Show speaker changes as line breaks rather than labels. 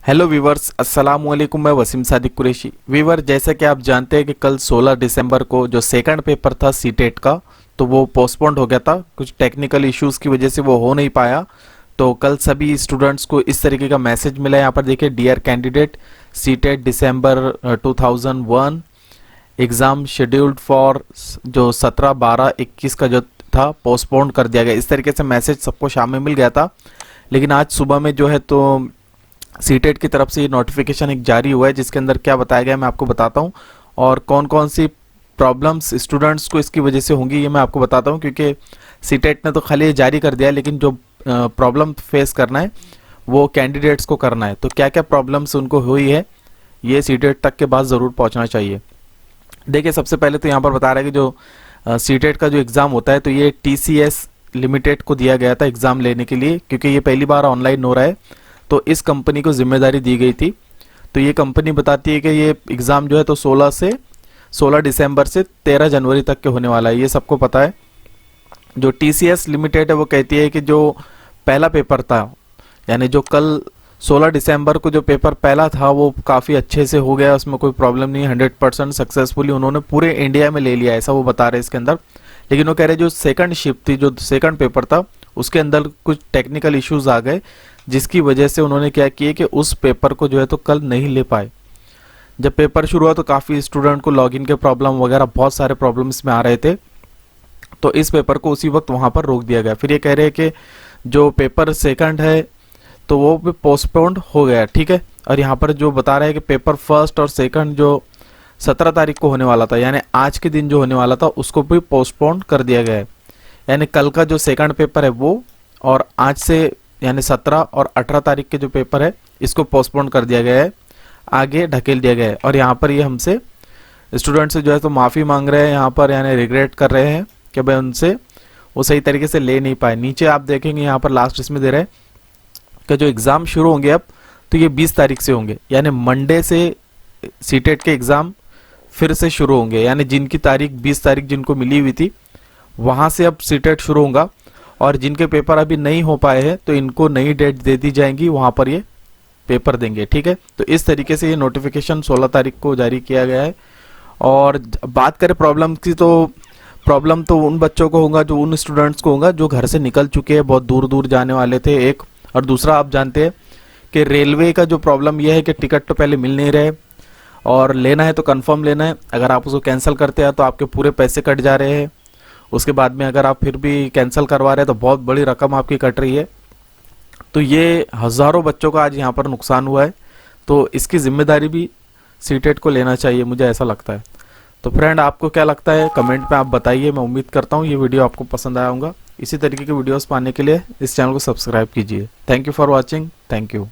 Hello viewers, अस्सलाम वालेकुम। मैं वसीम सादिक कुरैशी। वीवर, जैसा कि आप जानते हैं कि कल 16 दिसंबर को जो सेकंड पेपर था सीटेट का, तो वो पोस्टपोन्ड हो गया था। कुछ टेक्निकल इश्यूज की वजह से वो हो नहीं पाया। तो कल सभी स्टूडेंट्स को इस तरीके का मैसेज मिला। यहाँ पर देखिए, dear candidate, CTET December 2001 exam scheduled for जो 17, 12, 21 का जो था पोस्टपोन्ड कर दिया गया। इस तरीके से मैसेज सबको शाम में मिल गया था। लेकिन आज सुबह में जो है तो सीटेट की तरफ से ये नोटिफिकेशन एक जारी हुआ है, जिसके अंदर क्या बताया गया मैं आपको बताता हूँ। और कौन कौन सी प्रॉब्लम्स स्टूडेंट्स को इसकी वजह से होंगी ये मैं आपको बताता हूँ। क्योंकि सीटेट ने तो खाली ये जारी कर दिया है, लेकिन जो प्रॉब्लम फेस करना है वो कैंडिडेट्स को करना है। तो क्या क्या प्रॉब्लम्स उनको हुई है ये सीटेट तक के बाद ज़रूर पहुँचना चाहिए। देखिए, सबसे पहले तो यहाँ पर बता रहा है कि जो सीटेट का जो एग्ज़ाम होता है तो ये TCS लिमिटेड को दिया गया था एग्ज़ाम लेने के लिए, क्योंकि ये पहली बार ऑनलाइन हो रहा है। तो इस कंपनी को जिम्मेदारी दी गई थी। तो ये कंपनी बताती है कि ये एग्ज़ाम जो है तो 16 दिसंबर से 13 जनवरी तक के होने वाला है, ये सबको पता है। जो TCS लिमिटेड है वो कहती है कि जो पहला पेपर था, यानी जो कल 16 दिसंबर को जो पेपर पहला था वो काफ़ी अच्छे से हो गया, उसमें कोई प्रॉब्लम नहीं, 100% सक्सेसफुली उन्होंने पूरे इंडिया में ले लिया, ऐसा वो बता रहे हैं इसके अंदर। लेकिन वो कह रहे जो सेकंड शिफ्ट थी, जो सेकंड पेपर था, उसके अंदर कुछ टेक्निकल इश्यूज आ गए, जिसकी वजह से उन्होंने क्या किया कि उस पेपर को जो है तो कल नहीं ले पाए। जब पेपर शुरू हुआ तो काफ़ी स्टूडेंट को लॉगिन के प्रॉब्लम वगैरह बहुत सारे प्रॉब्लम इसमें आ रहे थे। तो इस पेपर को उसी वक्त वहाँ पर रोक दिया गया। फिर ये कह रहे हैं कि जो पेपर सेकंड है तो वो भी पोस्टपोन्ड हो गया, ठीक है। और यहाँ पर जो बता रहे हैं कि पेपर फर्स्ट और सेकंड जो 17 तारीख को होने वाला था, यानी आज के दिन जो होने वाला था, उसको भी पोस्टपोन्ड कर दिया गया है। यानी कल का जो सेकंड पेपर है वो, और आज से यानी 17 और 18 तारीख के जो पेपर है इसको पोस्टपोन कर दिया गया है, आगे ढकेल दिया गया है। और यहाँ पर ये हमसे स्टूडेंट से जो है तो माफ़ी मांग रहे हैं यहाँ पर, यानी रिग्रेट कर रहे हैं कि भाई उनसे वो सही तरीके से ले नहीं पाए। नीचे आप देखेंगे यहाँ पर लास्ट इसमें दे रहे हैं कि जो एग्ज़ाम शुरू होंगे अब तो ये 20 तारीख से होंगे, यानी मंडे से सीटेट के एग्ज़ाम फिर से शुरू होंगे। यानी जिनकी तारीख 20 तारीख जिनको मिली हुई थी वहाँ से अब सीटेट शुरू होगा, और जिनके पेपर अभी नहीं हो पाए हैं तो इनको नई डेट दे दी जाएंगी, वहाँ पर ये पेपर देंगे, ठीक है। तो इस तरीके से ये नोटिफिकेशन 16 तारीख को जारी किया गया है। और बात करें प्रॉब्लम की, तो प्रॉब्लम तो उन बच्चों को होगा, जो उन स्टूडेंट्स को होगा जो घर से निकल चुके हैं, बहुत दूर दूर जाने वाले थे, एक। और दूसरा, आप जानते हैं कि रेलवे का जो प्रॉब्लम यह है कि टिकट तो पहले मिल नहीं रहे, और लेना है तो कन्फर्म लेना है। अगर आप उसको कैंसिल करते हैं तो आपके पूरे पैसे कट जा रहे हैं। उसके बाद में अगर आप फिर भी कैंसिल करवा रहे हैं तो बहुत बड़ी रकम आपकी कट रही है। तो ये हज़ारों बच्चों का आज यहाँ पर नुकसान हुआ है। तो इसकी जिम्मेदारी भी सीटेट को लेना चाहिए, मुझे ऐसा लगता है। तो फ्रेंड, आपको क्या लगता है कमेंट में आप बताइए। मैं उम्मीद करता हूँ ये वीडियो आपको पसंद आया होगा। इसी तरीके के वीडियोस पाने के लिए इस चैनल को सब्सक्राइब कीजिए। Thank you for watching. Thank you.